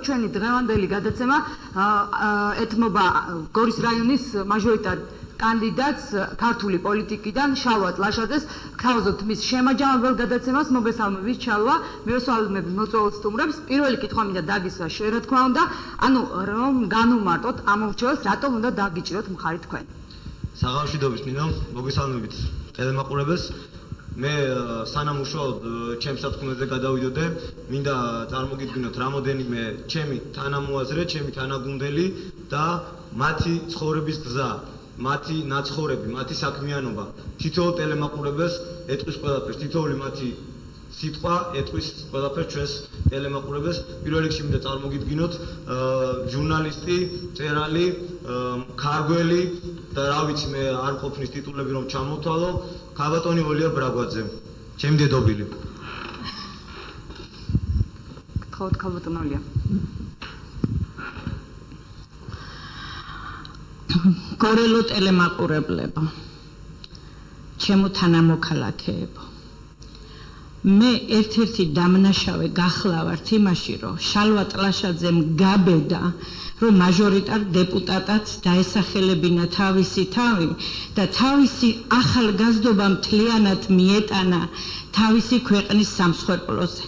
ჩვენი დღევანდელი გადაცემა ეთმობა გორის რაიონის მაჟორიტარ კანდიდატს ქართული პოლიტიკიდან შალვა ტლაშაძეს. გთავაზობთ მის შემაჯამებელ გადაცემას. მოგესალმებით შალვა. მივესალმები მოწვეულ სტუმრებს. პირველი კითხვა მინდა დაგისვა შენ, რა თქმა უნდა, ანუ რომ განუმარტოთ ამორჩეულს, რატომ უნდა დაგიჭიროთ მხარი თქვენ? საღამოშიდობის ნინო, მოგესალმებით ტელემაყურებელს. მე სანამ უშუალოდ ჩემს სათქმეზე გადავიდოდე, მინდა წარმოგიდგინოთ რამოდენიმე ჩემი თანამოაზრე, ჩემი თანაგუნდელი და მათი ცხოვრების გზა, მათი ნაცხოვრები, მათი საქმიანობა. თითოეულ ტელემაყურებელს ეტყვის ყველაფერს, თითოეული მათი სიტყვა ეტყვის ყველაფერს ჩვენს ტელემაყურებელს. პირველ რიგში მინდა წარმოგიდგინოთ ჟურნალისტი, მწერალი, ქართველი და რა ვიცი მე არ ყოფნის ტიტულები რომ ჩამოვთვალო, ქალბატონი ოლია ბრაგვაძე, ჩემი დედობილი. გთხოვთ ქალბატონ ოლია. გორელო ტელემაყურებლებო, ჩემო თანამოქალაქეებო, მე ერთ-ერთი დამნაშავე გახლავართ იმაში, რომ შალვა ტლაშაძემ გაბედა, რომ მაჟორიტარ დეპუტატად დაესახელებინა თავისი თავი და თავისი ახალგაზრდობა მთლიანად მიეტანა თავისი ქვეყნის სამსხვერპლოზე.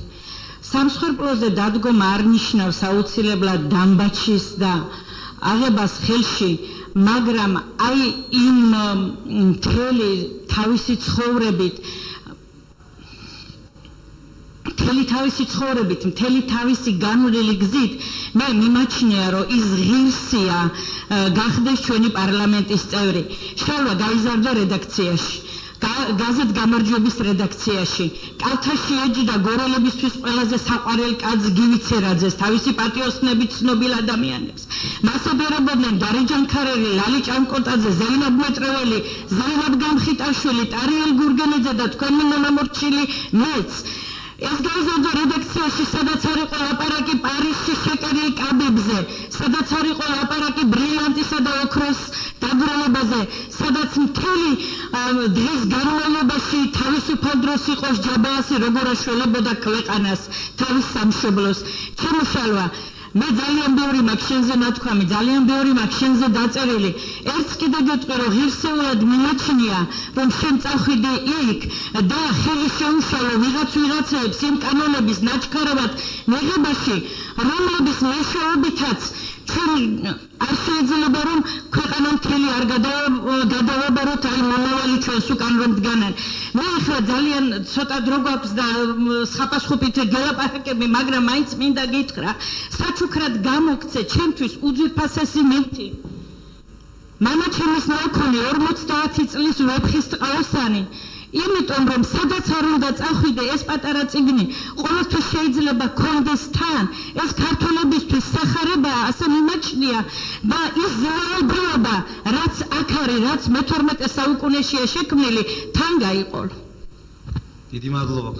სამსხვერპლოზე დადგომა არ ნიშნავს აუცილებლად დამბაჩის და აღებას ხელში, მაგრამ აი იმ მთელი თავისი ცხოვრებით, მთელი თავისი განვლილი გზით მე მიმაჩნია, რომ ის ღირსია გახდეს ჩვენი პარლამენტის წევრი. შალვა გაიზარდა რედაქციაში, გაზეთ გამარჯვების რედაქციაში, კალთაში ეჯდა გორელებისთვის ყველაზე საყვარელ კაცს გივიცერაძეს, თავისი პატიოსნებით ცნობილ ადამიანებს. მას ებერებოდნენ დარეჯან ქარელი, ლალი ჭანკოტაძე, ზეინაბ მეტრეველი, ზეინაბ გამხიტაშვილი, ტარიელ გურგენიძე და თქვენი მომამორჩილი მეც. ეს გაიზარდა რედაქციაში, სადაც არ იყო ლაპარაკი პარიზში შეკერილ კაბებზე, სადაც არ იყო ლაპარაკი ბრილიანტისა და ოქროს დაბრუნებაზე, სადაც მთელი დღის განმავლობაში თავისუფალ დროს იყო ჯაბაასი, როგორ აშველებოდა ქვეყანას, თავის სამშობლოს. ჩემო შალვა, მე ძალიან ბევრი მაქვს შენზე ნათქვამი, ძალიან ბევრი მაქვს შენზე დაწერილი. ერთს კიდე გეტყვი, რომ ღირსეულად მიმაჩნია, რომ შენ წავხვიდე იქ და ხელი შეუშალო ვიღაცებს იმ კანონების ნაჩქარებად მიღებაში, რომლების მეშვეობითაც ჩვენ არ შეიძლება რომ ქვეყანა მთელი არ გადავაბაროთ აი მომავალი ჩვენს უკან რომ დგანან. მე ახლა ძალიან ცოტა დრო გვაქვს და სხვადასხვით გელაპარაკები, მაგრამ მაინც მინდა გითხრა, საჩუქრად გამოგცე ჩემთვის უძვირფასესი ნივთი. მამა ჩემის ნაქვამი 50 წლის ვეფხის ტყავოსანი. იმიტომ რომ სადაც არ უნდა წახვიდე ეს პატარა წიგნი ყოველთვის შეიძლება გქონდეს თან, ეს ქართველებისთვის სახარებაა, ასე მიმაჩნია და ის ზნეობრივობა, რაც აქ არის, რაც მე-12 საუკუნეშია შექმნილი, თან გაიყოლო. დიდი მადლობა.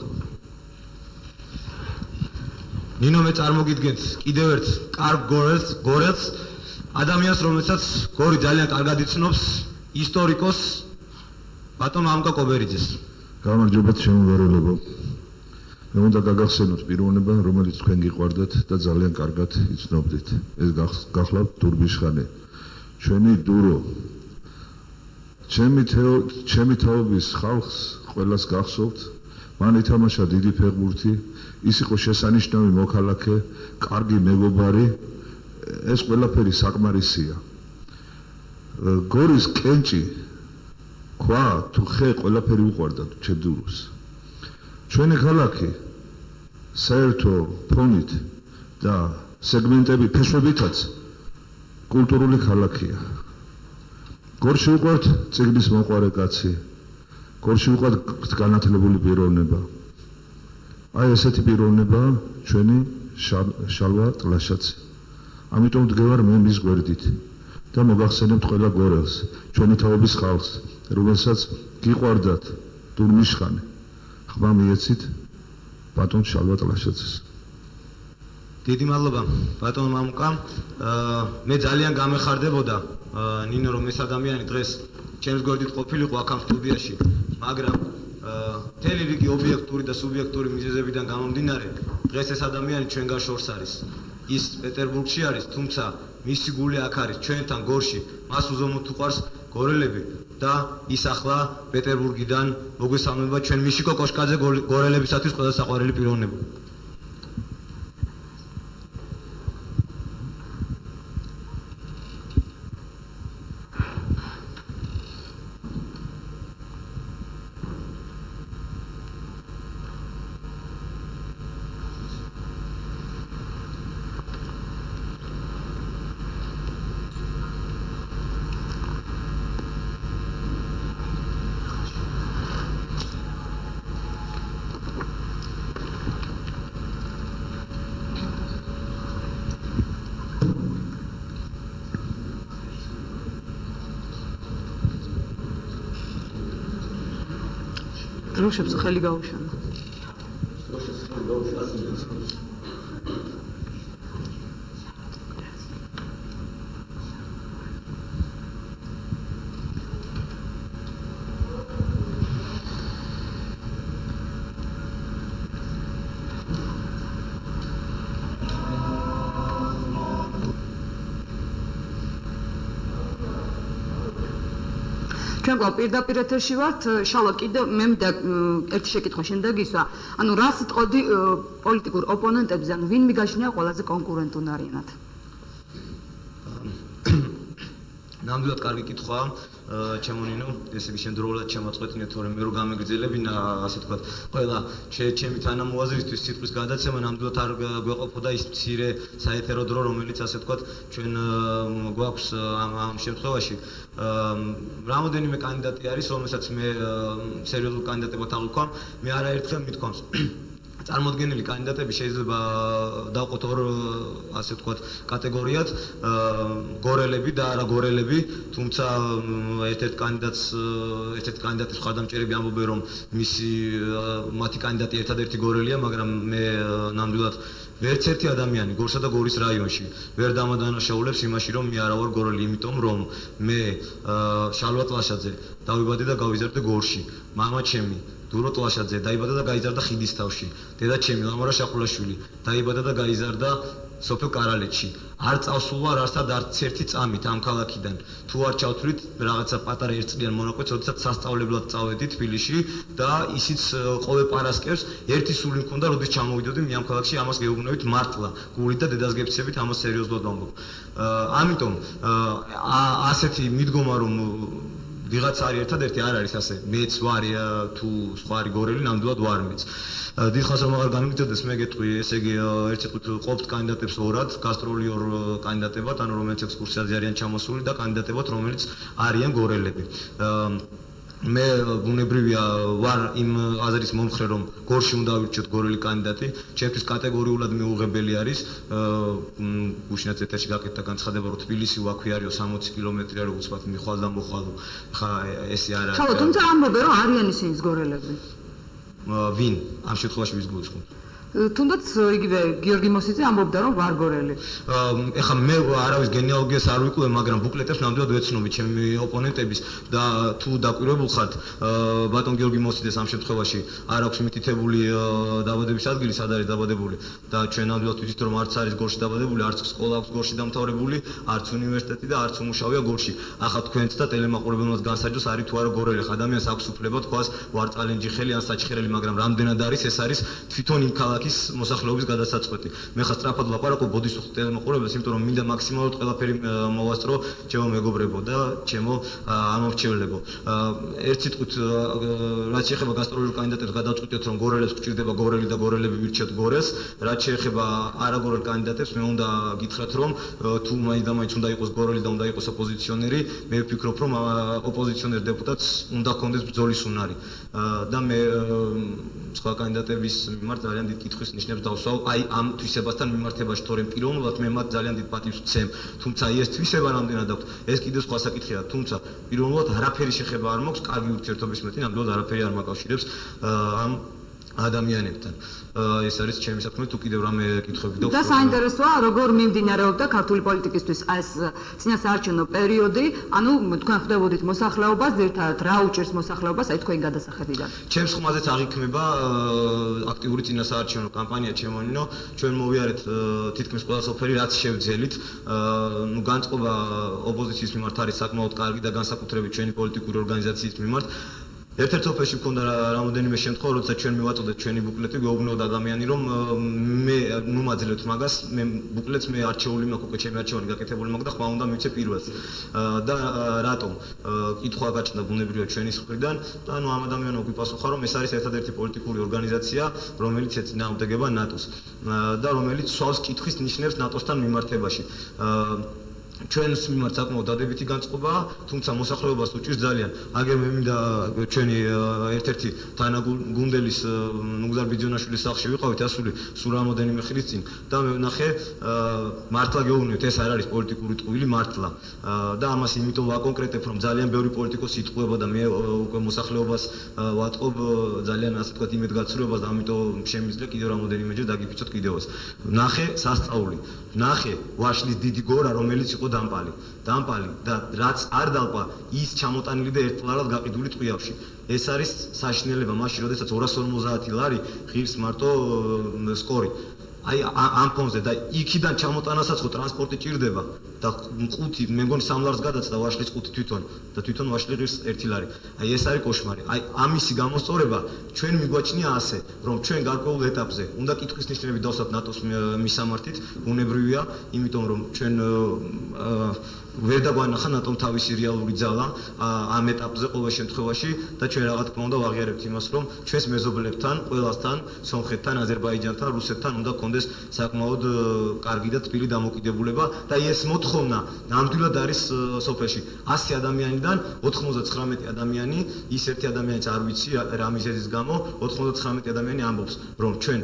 ნინო, მე წარმოგიდგენთ კიდევ ერთ კარგ გორელს, ადამიანს, რომელსაც გორი ძალიან კარგად იცნობს, ისტორიკოს ბატონ ამკა კობერიძეს. გამარჯობათ შემოგვარელებო. მე უნდა გაგახსენოთ პიროვნება, რომელიც თქვენ გიყვარდათ და ძალიან კარგად იცნობდით. ეს გახლავთ დურბიშხანი, ჩვენი დურო. ჩემი თაობის ხალხს ყველას გახსოვთ, მან ითამაშა დიდი ფეხბურთი, ის იყო შესანიშნავი მოქალაქე, კარგი მეგობარი, ეს ყველაფერი საკმარისია. გორის კენჭი ქვა თუ ხე ყველაფერი უყვარდა ჩედუროს. ჩვენი ქალაქი საერთო ფონით და სეგმენტები ფესვებითაც კულტურული ქალაქია. გორში უყვართ წიგნის მოყვარე კაცი, გორში უყვართ განათლებული პიროვნება. აი ესეთი პიროვნება ჩვენი შალვა ტლაშაძე. ამიტომ დგევარ მე მის გვერდით და მოგახსენებთ ყველა გორელს, ჩვენი თაობის ხალხს, რომელსაც გიყვარდათ დურმიშხანი, ხმა მიეცით ბატონ შალვა ტლაშაძეს. დიდი მადლობა ბატონ მამუკა. მე ძალიან გამეხარდებოდა ნინო რომ ეს ადამიანი დღეს ჩემს გვერდით ყოფილიყო აქ ამ სტუდიაში, მაგრამ მთელი რიგი ობიექტური და სუბიექტური მიზეზებიდან გამომდინარე დღეს ეს ადამიანი ჩვენგან შორს არის. ის პეტერბურგში არის, თუმცა მისი გული აქ არის ჩვენთან გორში, მას უზომოდ უყვარს გორელები და ის ახლა პეტერბურგიდან მოგვესალმება ჩვენ მიშიკო კოშკაძე გორელებისათვის ყველა საყვარელი პიროვნება. დროშებს ხელი გაუშანა. ჩვენ კვლავ პირდაპირ ეთერში ვართ. შალვა, კიდევ მე მინდა ერთი შეკითხვა შენ დაგისვა. ანუ რა სიტყოდი პოლიტიკურ ოპონენტებზე, ანუ ვინ მიგაჩნია ყველაზე კონკურენტუნარიანად? ნამდვილად კარგი კითხვაა. ჩემო ნინო, ესე იგი შემდროულად შემოწყვეტინე, თორემ მე რო გამეგრძელებინა, ასე თქვათ, ყველა ჩემი თანამოაზრისთვის სიტყვის გადაცემა ნამდვილად არ გვეყოფოდა ის მცირე საეთერო დრო, რომელიც ასე თქვათ, ჩვენ გვაქვს ამ შემთხვევაში. რამოდენიმე კანდიდატი არის, რომელსაც მე სერიოზულ კანდიდატებად აღვიქვამ, მე არაერთხელ მithქვამს. წარმოდგენილი კანდიდატები შეიძლება დავყოთ ორ ასე ვთქვათ კატეგორიად, გორელები და არაგორელები, თუმცა ერთ-ერთ კანდიდატის მხარდამჭერები ამბობენ, რომ მათი კანდიდატი ერთადერთი გორელია, მაგრამ მე ნამდვილად ვერც ერთი ადამიანი გორსა და გორის რაიონში ვერ დამადანაშაულებს იმაში, რომ მე არა ვარ გორელი, იმიტომ რომ მე შალვა ტლაშაძე დავიბადე და გავიზარდე გორში, მამა ჩემი დურო ტლაშაძე დაიბადა და გაიზარდა ხიდისთავში. დედა ჩემი ლამარა შახულაშვილი დაიბადა და გაიზარდა სოფელ კარალეთში. არ წავსულა არც ერთი წამით ამ ქალაქიდან. თუ არ ჩავთვლით რაღაცა პატარა ერთწლიან მონაკვეთს, როდესაც სასწავლებლად წავედი თბილისში და ისიც ყოველ პარასკევს ერთი სული მქონდა, როდის ჩამოვიდოდი მე ამ ქალაქში, ამას გეუბნებით მართლა, გულით და დედას გეფცებით, ამას სერიოზულად ვამბობ. ამიტომ ასეთი მიდგომა რომ ვიღაც არის ერთადერთი არ არის ასე, მეც ვარ თუ სხვა არის გორელი, ნამდვილად ვარ მეც. დიდხანს რომ აღარ გამიგრძელდეს, მე გეტყვი, ესე იგი ერთ სიტყვით ყოფთ კანდიდატებს ორად, გასტროლიორ კანდიდატებად, ანუ რომელიც ექსკურსიაზე არიან ჩამოსული და კანდიდატებად, რომელიც არიან გორელები. მე ბუნებრივია ვარ იმ აზრის მომხრე, რომ გორში უნდა ავირჩიოთ გორელი კანდიდატი. ჩემთვის კატეგორიულად მიუღებელი არის გუშინაც ეთერში გაკეთდა განცხადება, რომ თბილისი ვაქვი არისო 60 კილომეტრი არის უცბად მიხვალ და მოხვალ. ხა ესე არ არის. შალვა, თუმცა ამბობენ, რომ არიან ისინი გორელები. ვინ ამ შემთხვევაში ვის გულისხმობ? თუნდაც იგივე გიორგი მოსიძე ამბობდა, რომ ვარ გორელი. ეხლა მე არავის გენეალოგიას არ ვიკვლევ, მაგრამ ბუკლეტებს ნამდვილად ვეცნობი ჩემი ოპონენტების და თუ დაკვირვებულ ხართ, ბატონ გიორგი მოსიძეს ამ შემთხვევაში არ აქვს მითითებული დაბადების ადგილი, სად არის დაბადებული და ჩვენ ნამდვილად ვიცით, რომ არც არის გორში დაბადებული, არც სკოლა აქვს გორში დამთავრებული, არც უნივერსიტეტი და არც უმუშავია გორში. ახლა თქვენც და ტელემაყურებელმაც განსაჯოს არის თუ არა გორელი. ადამიანს აქვს უფლება თქვას ვარ წალენჯიხელი ან საჩხერელი, მაგრამ რამდენად არის ეს არის თვითონ იმ ქალაქის მოსახლეობის გადასაწყვეტი. მე ხა სწრაფად ვლაპარაკობ ბოდის უხთ ტელემაყურებელს, იმიტომ რომ მინდა მაქსიმალურად ყველაფერი მოვასწრო ჩემო მეგობრებო და ჩემო ამორჩევლებო. ერთ სიტყვით რაც შეეხება გასტროლირ კანდიდატებს გადავწყვიტეთ, რომ გორელებს გვჭირდება გორელი და გორელები ვირჩიოთ გორელს. რაც შეეხება არაგორელ კანდიდატებს, მე უნდა გითხრათ, რომ თუ მაინც უნდა იყოს გორელი და უნდა იყოს ოპოზიციონერი, მე ვფიქრობ, რომ ოპოზიციონერ დეპუტატს უნდა ჰქონდეს ბრძოლის უნარი და მე სხვა კანდიდატების მიმართ ძალიან დიდ კითხვის ნიშნებს დავსვავ აი ამ თვისებასთან მიმართებაში, თორემ პიროვნულად მე მათ ძალიან დიდ პატივს ვცემ, თუმცა ეს თვისება რამდენად აქვს, ეს კიდევ სხვა საკითხია, თუმცა პიროვნულად არაფერი შეხება არ მაქვს კარგი ურთიერთობის მეტი, ნამდვილად არაფერი არ მაკავშირებს ამ ადამიანებთან. ეს არის ჩემი საქმე, თუ კიდევ რამე კითხვები და საინტერესოა, როგორ მიმდინარეობდა ქართული პოლიტიკისთვის ეს წინასაარჩევნო პერიოდი, ანუ თქვენ ხდებოდით მოსახლეობას, ერთად რა უჭერს მოსახლეობას, აი თქვენი გადასახედიდან. ჩემს ხმაზეც აღიქმება აქტიური წინასაარჩევნო კამპანია ჩემონინო, ჩვენ მოვიარეთ თითქმის ყველა სოფელი, რაც შევძელით, ნუ განწყობა ოპოზიციის მიმართ არის საკმაოდ კარგი და განსაკუთრებით ჩვენი პოლიტიკური ორგანიზაციის მიმართ. ერთ-ერთ სოფელში მქონდა რამოდენიმე შემთხვევა, როცა ჩვენ მივაწოდეთ ჩვენი ბუკლეტი, გვეუბნოდა ადამიანი, რომ მე მომაძლევთ მაგას, მე ბუკლეტს მე არჩეული მაქვს, უკვე ჩემი არჩევანი გაკეთებული მაქვს და ხმა უნდა მივცე პირველს. და რატომ? კითხვა გაჩნდა ბუნებრივად ჩვენი მხრიდან და ანუ ამ ადამიანმა გვიპასუხა, რომ ეს არის ერთადერთი პოლიტიკური ორგანიზაცია, რომელიც ეწინააღმდეგება ნატოს და რომელიც სვავს კითხვის ნიშნებს ნატოსთან მიმართებაში. ჩვენს მიმართ საკმაოდ დადებითი განწყობაა, თუმცა მოსახლეობას უჭირს ძალიან. აგერ მე მინდა ჩვენი ერთ-ერთი თანაგუნდელის ნუგზარ ბიძონაშვილის სახლში ვიყავით ასული სულ რამოდენიმე ხნის წინ და მე ვნახე მართლა გეუბნებით, ეს არ არის პოლიტიკური ტყუილი მართლა. და ამას იმიტომ ვაკონკრეტებ, რომ ძალიან ბევრი პოლიტიკოსი იტყუება და მე უკვე მოსახლეობას ვატყობ ძალიან ასე ვთქვათ იმედგაცრუებას და ამიტომ შემიძლია კიდევ რამოდენიმეჯერ დაგიფიცოთ კიდევაც. ვნახე სასწაული, ვნახე ვაშლის დიდი გორა, რომელიც იყო დამპალი და რაც არ დალყვა ის ჩამოტანილი და ერთლარად გაყიდული ტყვიავში. ეს არის საშინელება მაშინ, როდესაც 250 ლარი ღირს მარტო სკორი. აი ამ ფონზე და იქიდან ჩამოტანასაც ხო ტრანსპორტი ჭირდება და ყუთი მე მგონი 3 ლარს გადაწყდა ვაშლის ყუთი თვითონ და თვითონ ვაშლი ღირს 1 ლარი. აი ეს არის კოშმარი. აი ამისი გამოსწორება ჩვენ მიგვაჩნია ასე, რომ ჩვენ გარკვეულ ეტაპზე უნდა კითხვის ნიშნები დავსვათ ნატოს მისამართით, ბუნებრივია, იმიტომ რომ ჩვენ ვერ დაგვანახა ნატომ თავისი რეალური ძალა ამ ეტაპზე ყოველ შემთხვევაში და ჩვენ რა თქმა უნდა ვაღიარებთ იმას, რომ ჩვენს მეზობლებთან, ყველასთან, სომხეთთან, აზერბაიჯანთან, რუსეთთან უნდა კონდეს საკმაოდ კარგი და თბილი დამოკიდებულება და ეს მოთხოვნა ნამდვილად არის სოფელში 100 ადამიანიდან 99 ადამიანი, ის ერთი ადამიანიც არ ვიცი რა მიზეზის გამო 99 ადამიანი ამბობს, რომ ჩვენ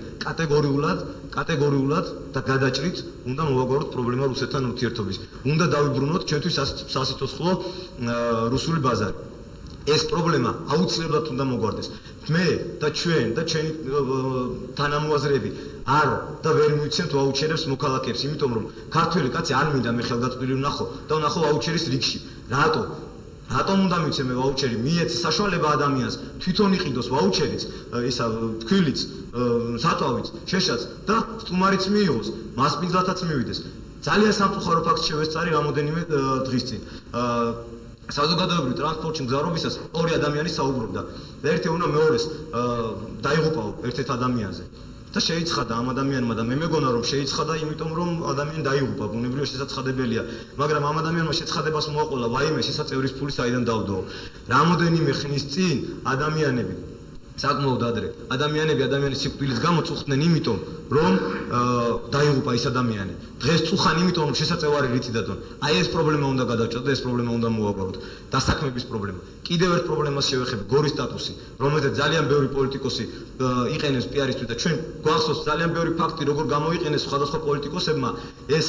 კატეგორიულად და გადაჭრით უნდა მოვაგვაროთ პრობლემა რუსეთთან ურთიერთობის. უნდა დავიბრუნოთ ჩვენთვის სასიცოცხლო რუსული ბაზარი. ეს პრობლემა აუცილებლად უნდა მოგვარდეს. მე და ჩვენ და ჩვენი თანამოაზრეები არ და ვერ მივიცემთ ვაუჩერებს მოქალაქეებს, იმიტომ რომ ქართველი კაცი არ მინდა მე ხელგაწყვილი ვნახო და ვნახო ვაუჩერის რიგში. რატომ უნდა მივცემ მე ვაუჩერი? მიეცი საშუალება ადამიანს თვითონ იყიდოს ვაუჩერიც, ისა თქვილიც, საწვავიც, შეშაც და სტუმარიც მიიღოს, მასპინძლათაც მივიდეს. ძალიან სამწუხარო ფაქტს შევესწარი რამოდენიმე დღის წინ. საზოგადოებრივ ტრანსპორტში მგზავრობისას ორი ადამიანი საუბრობდა და ერთი უნდა მეორეს დაიღუპაო ერთ-ერთ ადამიანზე. და შეიცხადა ამ ადამიანმა და მე მეგონა რომ შეიცხადა, იმიტომ რომ ადამიანი დაიღუპა, ბუნებრივად შესაძლებელია, მაგრამ ამ ადამიანმა შეცხადებას მოაყოლა ვაიმე შესაწევრის ფული საიდან დავდო. რამოდენიმე ხნის წინ ადამიანები საკმაოდ ადრე ადამიანის სიკვდილის გამო წუხდნენ იმიტომ, რომ დაიღუპა ის ადამიანი. დღეს წუხან იმიტომ, რომ შესაწევარი რითი დადონ. აი ეს პრობლემა უნდა გადავჭრათ და ეს პრობლემა უნდა მოვაგვაროთ. დასაქმების პრობლემა. კიდევ ერთ პრობლემას შევეხებ, გორის სტატუსი, რომელზეც ძალიან ბევრი პოლიტიკოსი იყენებს პიარისთვის და ჩვენ გვახსოვს ძალიან ბევრი ფაქტი, როგორ გამოიყენეს სხვადასხვა პოლიტიკოსებმა ეს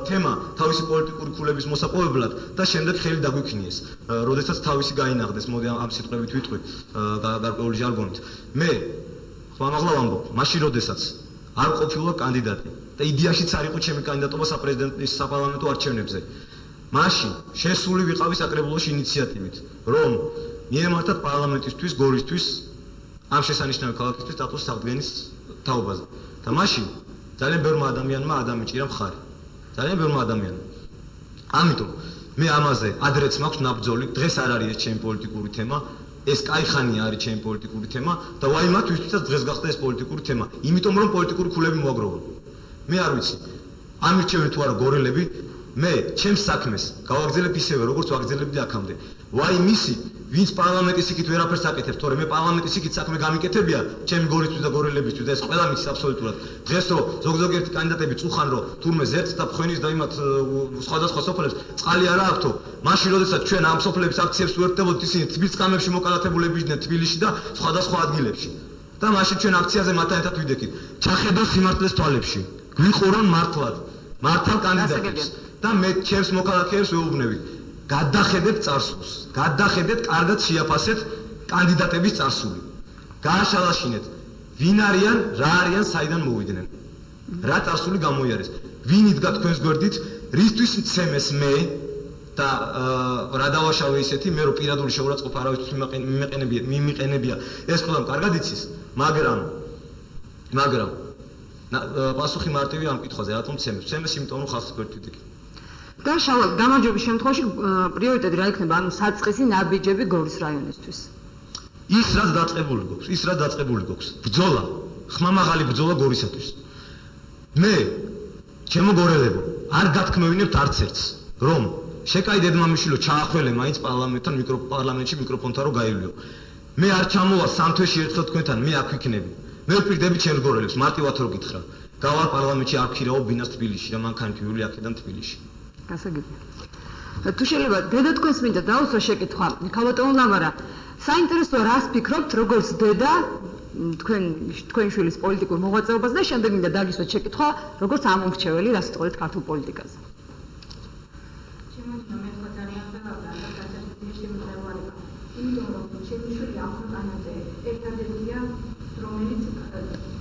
თემა თავისი პოლიტიკური ქულების მოსაპოვებლად და შემდეგ ხელი დაგვიქნიეს, როდესაც თავისი გაინაღდეს. მოდი ამ სიტყვებით ვიტყვი გარკვეული ჟარგონით. მე ხმამაღლა ვამბობ, მაშინ როდესაც არ ყოფილა კანდიდატი და იდეაშიც არ იყო ჩემი კანდიდატობა საპრეზიდენტის საპარლამენტო არჩევნებზე. მაშინ შესული ვიყავი საკრებულოში ინიციატივით, რომ მიემართათ პარლამენტისთვის, გორისთვის, ამ შესანიშნავი ქალაქისთვის სტატუსის აღდგენის თაობაზე. და მაშინ ძალიან ბევრმა ადამიანმა ადამიანჭირა მხარი. ძალიან ბევრმა ადამიანმა. ამიტომ მე ამაზე ადრეც მაქვს ნაბრძოლი, დღეს არ არის ეს ჩემი პოლიტიკური თემა. ეს кайხანია არის ჩემი პოლიტიკური თემა და ვაი მათთვისაც დღეს გახდა ეს პოლიტიკური თემა, იმიტომ რომ პოლიტიკური ქულები მოაგროვო. მე არ ვიცი. ამირჩევენ თუ არა გორელები, მე ჩემს საქმეს გავაგზავნებ ისევე, როგორც ვაგზავნებდი აქამდე. ვაი მისი, ვინც პარლამენტის იქით ვერაფერს აკეთებს, თორე მე პარლამენტის იქით საქმე გამიკეთებია, ჩემი გორისთვის და გორელებისთვის და ეს ყველა მის აბსოლუტურად. დღეს რო ზოგ-ზოგიერთი კანდიდატები წუხან რო თურმე ზერც და ფხვენის და იმათ სხვადასხვა სოფლებს წყალი არა აქვთო. მაშინ როდესაც ჩვენ ამ სოფლების აქციებს ვერტებოდით, ისინი თბილისის კამებში მოკალათებულები იყვნენ თბილისში და სხვადასხვა ადგილებში. და მაშინ ჩვენ აქციაზე მათთან ერთად ვიდექით. ჩახედოს სიმართლეს თვალებში. გვიყურონ მართალ კანდიდატებს. და მე ჩემს მოქალაქეებს ვეუბნები. გადახედეთ წარსულს, გადახედეთ, კარგად შეაფასეთ კანდიდატების წარსული. გააშალაშინეთ ვინ არიან, რა არიან, საიდან მოვიდნენ. რა წარსული გამოიარეს. ვინ იდგა თქვენს გვერდით, რისთვის მცემეს მე და რა დავაშავე ისეთი, მე რო პირადული შეურაცხყოფა არავისთვის მიმიყენებია. ეს ყველამ კარგად იცის, მაგრამ პასუხი მარტივი ამ კითხვაზე, რატომ მცემეს? მცემეს იმიტომ, რომ ხალხის გვერდით იგი. და შალვა, გამარჯვების შემთხვევაში პრიორიტეტი რა იქნება, ანუ საწყისი ნაბიჯები გორის რაიონისთვის. ის რაც დაწყებული გვაქვს, ბრძოლა, ხმამაღალი ბრძოლა გორისათვის. მე ჩემო გორელებო, არ გათქმევინებთ არც ერთს, რომ შეკაი დედმამიშვილო ჩაახველე მაინც პარლამენტში მიკროფონთან რომ გაივლიო. მე არ ჩამოვა სამ თვეში ერთხელ თქვენთან, მე აქ ვიქნები. მე ვპირდები ჩემს გორელებს, მარტივად რო გითხრა. გავალ პარლამენტში არ ვქირავ ბინას თბილისში და მანქანათმივული აქედან თბილისში. გასაგებია. თუ შეიძლება დედა თქვენს მინდა დაუსვა შეკითხვა, ქალბატონო ლამარა, საინტერესოა რას ფიქრობთ, როგორც დედა თქვენ შვილის პოლიტიკურ მოღვაწეობას და შემდეგ მინდა დაგისვათ შეკითხვა, როგორც ამომრჩეველი, რა სიტყვით ქართულ პოლიტიკაზე. ჩემო მე თქვა ძალიან ხდება და გასაგებია შემოწმება. იმიტომ რომ ჩემი შვილი ახალგანაზე ერთადერთია, რომელიც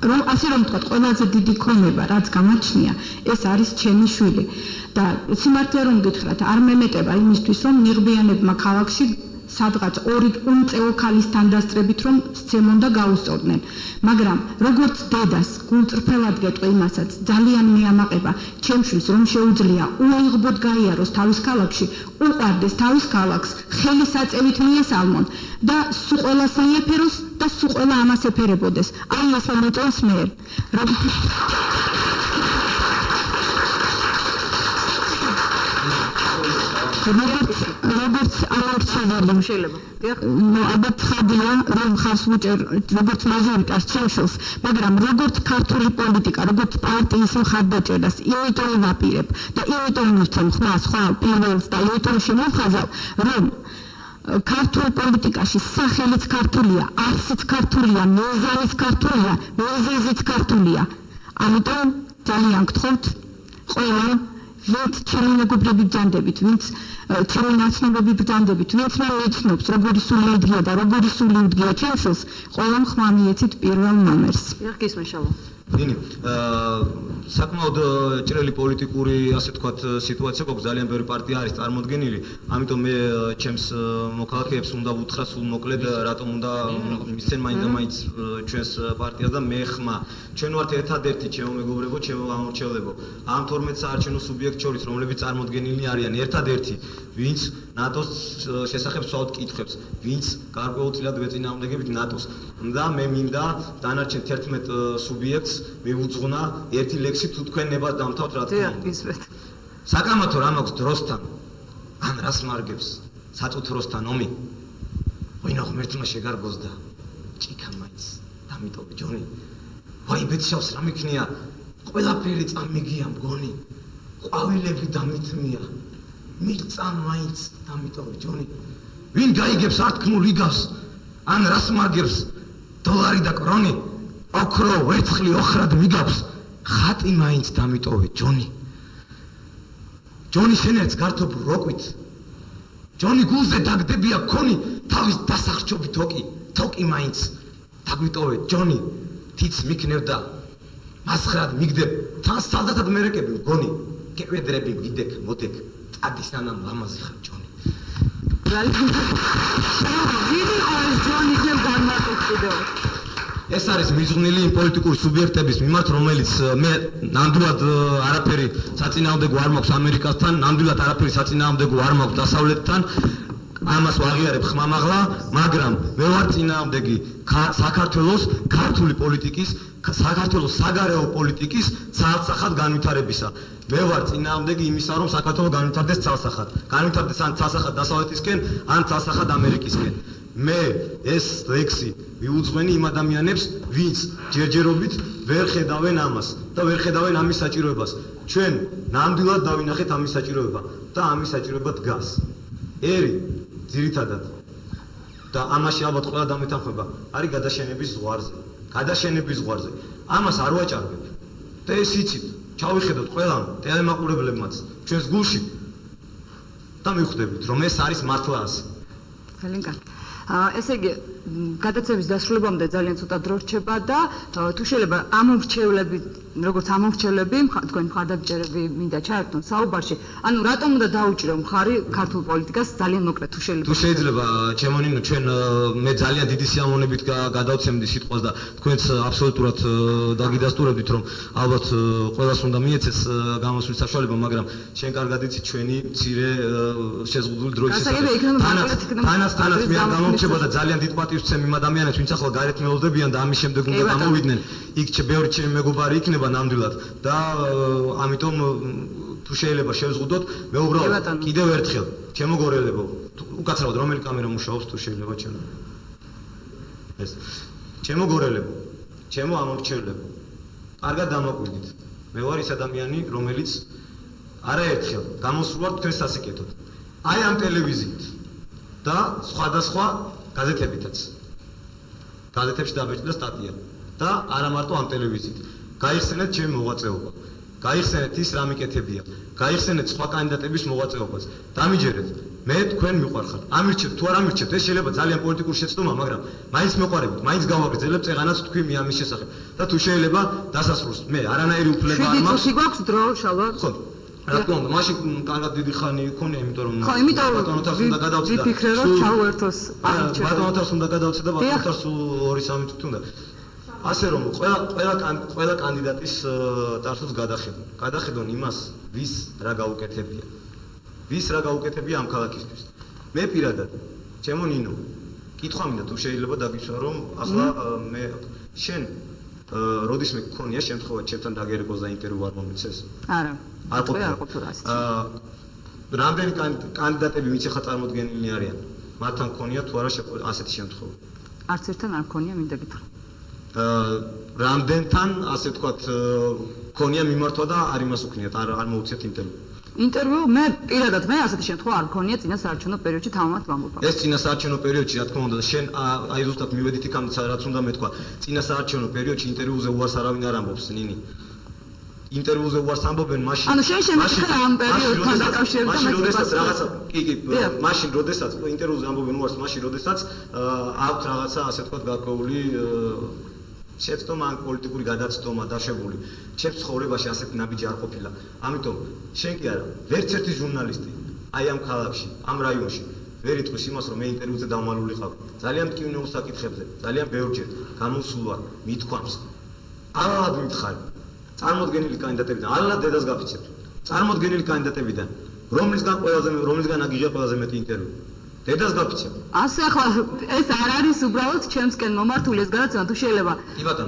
რომ ასე რომ თქვა, ყველაზე დიდი ქონება, რაც გამოჩნია, ეს არის ჩემი შვილი. და სიმართლე რომ გითხრათ, არ მემეტება იმისთვის, რომ ნიღბიანებმა ქალაქში სადღაც ორი უმწეო ქალისთან დასწრებით რომ სცემონ და გაუსწორდნენ. მაგრამ როგორც დედას გულწრფელად გეტყვი იმასაც, ძალიან მეამაყება ჩემშვილს რომ შეუძლია უიღბოდ გაიაროს თავის ქალაქში, უყვარდეს თავის ქალაქს, ხელისაწევით მიესალმონ და სულ ყველას მიეფეროს და სულ ყველა ამას ეფერებოდეს. აი ეს მომწონს მე. როგორც ამორჩეველი შეიძლება. ალბათ ხადია რომ ხარს ვუჭერ როგორც მაჟორიტარს ჩემშვილს, მაგრამ როგორც ქართული პოლიტიკა, როგორც პარტიის მხარდაჭერას, იმიტომ ვაპირებ და იმიტომ ვცემ ხმას ხვალ პირველს და იმიტომ შემოვხაზავ, რომ ქართულ პოლიტიკაში სახელიც ქართულია, არსიც ქართულია, მიზანიც ქართულია, მიზეზიც ქართულია. ამიტომ ძალიან გთხოვთ ყველა ვინც ჩემი მეგობრები ბრძანდებით, ვინც ჩემი ნაცნობები ბრძანდებით, ვინც მე ვიცნობს, როგორი სული იდგია და როგორი სული იდგია ჩემშვილს, ყველამ ხმა მიეცით პირველ ნომერს. გისმენთ შალვა. ნინი, საკმაოდ ჭრელი პოლიტიკური, ასე ვთქვათ, სიტუაცია გვაქვს, ძალიან ბევრი პარტია არის წარმოდგენილი, ამიტომ მე ჩემს მოქალაქეებს უნდა ვუთხრა სულ მოკლედ, რატომ უნდა მისცენ მაინც ჩვენს პარტიას და მე ხმა. ჩვენ ვართ ერთადერთი ჩემო მეგობრებო, ჩემო გამორჩევლებო, ამ 12 საარჩევნო სუბიექტს შორის, რომლებიც წარმოდგენილნი არიან, ერთადერთი, ვინც ნატოს შესახებ სვავთ კითხვებს, ვინც გარკვეულწილად ვეწინააღმდეგებით ნატოს. და მე მინდა დანარჩენ 11 სუბიექტს მივუძღვნა ერთი ლექსი თუ თქვენ ნებას დამთავრთ რა თქმა უნდა. საკამათო რა მაქვს დროსთან, ან რას მარგებს საწუთროსთან ომი. ვინო ღმერთმა შეგარგოს და ჭიქა მაინც დამიტოვე ჯონი. ვაი ბედშავს რა მიქნია, ყველაფერი წამიგია მგონი. ყვავილები დამithმია. მიწა მაინც დამიტოვე ჯონი. ვინ გაიგებს ართქმულ იგავს, ან რას მარგებს დოლარი და კრონი. ოქრო ვერცხლი ოხრად მიგავს, ხატი მაინც დამიტოვე ჯონი. ჯონი შენერც გართობ როკვით. ჯონი გულზე დაგდებია ქონი, თავის დასახჭობით თოკი მაინც დაგვიტოვე ჯონი. თიც მიქნევ და მასხრად მიგდებ, თან სალდათად მერეკები მგონი. გევედრები გიდეკ მოდეკ, წადი სანამ ლამაზი ხარ ჯონი. ეს არის მიზღვნილი იმ პოლიტიკური სუბიექტების მიმართ, რომელიც მე ნამდვილად არაფერი საწინააღმდეგო არ მაქვს ამერიკასთან, ნამდვილად არაფერი საწინააღმდეგო არ მაქვს დასავლეთთან. ამას ვაღიარებ ხმამაღლა, მაგრამ მე ვარ წინააღმდეგი საქართველოს ქართული პოლიტიკის, საქართველოს საგარეო პოლიტიკის ცალსახად განვითარებისა. მე ვარ წინააღმდეგი იმისა, რომ საქართველო განვითარდეს ცალსახად. განვითარდეს ან ცალსახად დასავლეთისკენ, ან ცალსახად ამერიკისკენ. მე ეს ლექსი მიუძღვენი იმ ადამიანებს, ვინც ჯერჯერობით ვერ ხედავენ ამას და ვერ ხედავენ ამის საჭიროებას. ჩვენ ნამდვილად დავინახეთ ამის საჭიროება და ამის საჭიროება დგას. ერი ძირითადად და ამაში ალბათ ყველა დამეთანხმება, არის გადაშენების ზღვარზე. გადაშენების ზღვარზე. ამას არ ვაჭარბებ. და ეს იცით, ჩავიხედოთ ყველამ ტელემაყურებლებმაც ჩვენს გულში და მივხვდებით, რომ ეს არის მართლა ასე. ძალიან კარგი. ესე იგი გადაცემის დასრულებამდე ძალიან ცოტა დრო რჩება და თუ შეიძლება ამორჩევლები როგორც ამორჩევლები თქვენ მხარდამჭერები მინდა ჩაერთონ საუბარში ანუ რატომ უნდა დაუჭირო მხარი ქართულ პოლიტიკას ძალიან მოკლედ თუ შეიძლება თუ შეიძლება ჩემო ნინო ჩვენ მე ძალიან დიდი სიამოვნებით გადავცემდი სიტყვას და თქვენც აბსოლუტურად დაგიდასტურებდით რომ ალბათ ყველას უნდა მიეცეს გამოსვლის საშუალება მაგრამ შენ კარგად იცი ჩვენი მცირე შეზღუდული დროის შესახებ თანაც მე არ გამომრჩება და ძალიან დიდ პატივს ვცემ იმ ადამიანებს ვინც ახლა გარეთ მეულდებიან და ამის შემდეგ უნდა გამოვიდნენ იქ ბევრი ჩემი მეგობარი იქნება ნამდვილად და ამიტომ თუ შეიძლება შევზღუდოთ მე უბრალოდ კიდევ ერთხელ ჩემო გორელებო უკაცრავად რომელი კამერა მუშაობს თუ შეიძლება ჩემო ეს ჩემო გორელებო ჩემო ამორჩევლებო კარგად დამოკვიდით მე ვარ ის ადამიანი რომელიც არაერთხელ გამოსვლად თქვენს სასიკეთოდ აი ამ ტელევიზიით და სხვადასხვა გაზეთებითაც გაზეთებში დაბეჭდა სტატია და არა მარტო ამ ტელევიზიით გაიხსენეთ ჩემი მოღვაწეობა გაიხსენეთ ის რა მიკეთებია გაიხსენეთ სხვა კანდიდატების მოღვაწეობას დამიჯერეთ მე თქვენ მიყვარხართ ამირჩეთ თუ არ ამირჩეთ ეს შეიძლება ძალიან პოლიტიკური შეცდომა მაგრამ მაინც მეყვარებით მაინც გავაგრძელებ წეღანაც თქვი მე ამის შესახებ და თუ შეიძლება დასასრულს მე არანაირი უფლება არ მაქვს შვიდი გვაქვს დრო შალვა ხო რა თქმა უნდა მაშინ კარგად დიდი ხანი იქონია იმიტომ რომ ხო იმიტომ ბატონოთავს უნდა გადავწე და ვიფიქრე რომ ჩავერთოს ბატონოთავს უნდა გადავწე და ბატონოთავს 2-3 წუთი უნდა ასე რომ ყველა კანდიდატის წარსულს გადახედონ იმას ვის რა გაუკეთებია ამ ქალაქისთვის მე პირადად ჩემო ნინო კითხვა მინდა თუ შეიძლება დაგიშვა რომ ახლა მე შენ როდის მე გქონია შემთხვევა ჩემთან დაგერგოს და ინტერვიუ არ მომიცეს არა არ ყოფილა რამდენი კანდიდატები ვინც ახლა წარმოდგენილნი არიან მათთან გქონია თუ არა ასეთი შემთხვევა არც ერთთან არ მქონია მინდა გითხრა რამდენთან ასე ვთქვათ გქონია მიმართვა და არ იმას უქნიათ არ მოუწიათ ინტერვიუ მე პირადად მე ასეთი შემთხვევა არ მქონია წინა საარჩევნო პერიოდში თავმად ვამბობ ეს წინა საარჩევნო პერიოდში რა თქმა უნდა შენ აი ზუსტად მივედით იქამ რაც უნდა მეთქვა წინა საარჩევნო პერიოდში ინტერვიუზე უარს არავინ არ ამბობს ნინი ინტერვიუზე უარს ამბობენ მაშინ ანუ შენ შემიძლია ამ პერიოდთან დაკავშირებით მაშინ როდესაც რაღაცა კი მაშინ როდესაც ინტერვიუზე ამბობენ უარს მაშინ როდესაც აქვს რაღაცა ასე ვთქვათ გარკვეული შეცდომა ან პოლიტიკური გადაცდომა დაშვებული ჩემს ცხოვრებაში ასეთი ნაბიჯი არ ყოფილა ამიტომ შენ კი არა ვერც ერთი ჟურნალისტი აი ამ ქალაქში ამ რაიონში ვერ იტყვის იმას რომ მე ინტერვიუზე დავმალულიყავ ძალიან მტკივნეულ საკითხებზე ძალიან ბევრჯერ გამოსულ ვარ მithქვამს ალალად მითხარი წარმოდგენილი კანდიდატებიდან ალალად დედას გაფიცებ წარმოდგენილი კანდიდატებიდან რომლისგან აგიღია ყველაზე მეტი ინტერვიუ დედას გაფიცებ ასე ახლა ეს არ არის უბრალოდ ჩემსკენ მომართული ეს გადაცემა თუ შეიძლება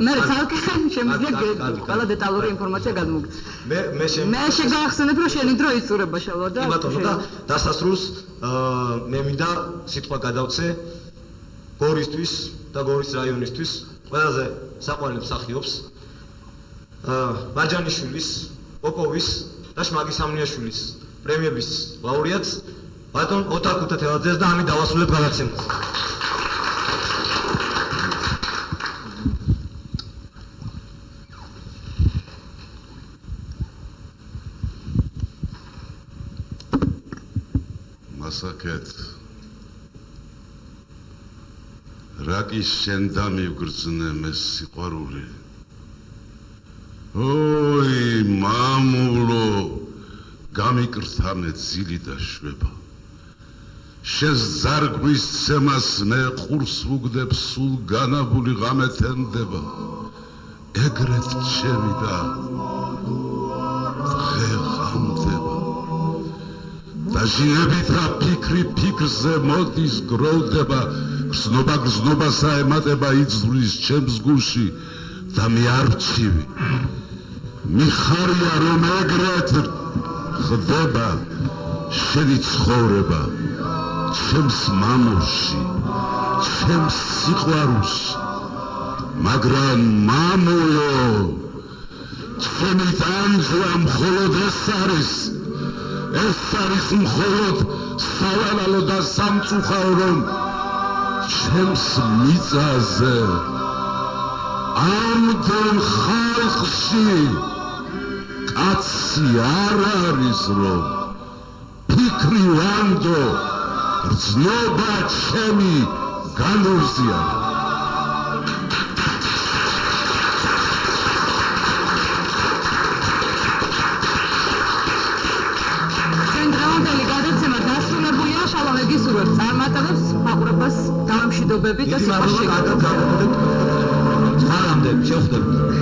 მე ცალკე შემიძლია ყველა დეტალური ინფორმაცია გადმოგცე მე შეგახსენებ რომ შენი დრო იწურება შალვა და ბატონო და დასასრულს მე მინდა სიტყვა გადავცე გორისთვის და გორის რაიონისთვის ყველაზე საყვარელ მსახიობს ვარჯანიშვილის პოპოვის და შმაგის ამნიაშვილის პრემიების ლაურეატს ბატონ ოთარ ქუთათელაძეს და ამით დავასრულებ გადაცემას. მასაკეთ რაკის შენ დამივგრძნე მე სიყვარული ოი მამულო გამიკრთამე ძილი და შვება შენს ზარგვის ცემას მე ყურს ვუგდებ სულ განაბული ღამეთენდება ეგრეთ ჩემი და დღე ღამდება დაჟინებით რა ფიქრი ფიქრზე მოდის გროვდება გრძნობა ემატება იწვლის ჩემს გულში და მე არ ვჩივი მიხარია რომ ეგრეთ ხდება შენი ცხოვრება ჩემს მამულში ჩემს სიყვარულში მაგრამ მამულო ჩემი ტანჯვა მხოლოდ ეს არის მხოლოდ სავალალო და სამწუხაო რომ ჩემს მიწაზე ამდენ ხალხში კაცი არ არის რომ ფიქრი ვანდო გრძნობა ჩემი განუღზია. დღევანდელი გადაცემა დასრულებულია. შალომე გისურვებთ წარმატებებს, მაყურებელს დამშვიდობებით და დიდი მადლობა, კარგად გავაკეთეთ. ხარამდე, შევხვდებით.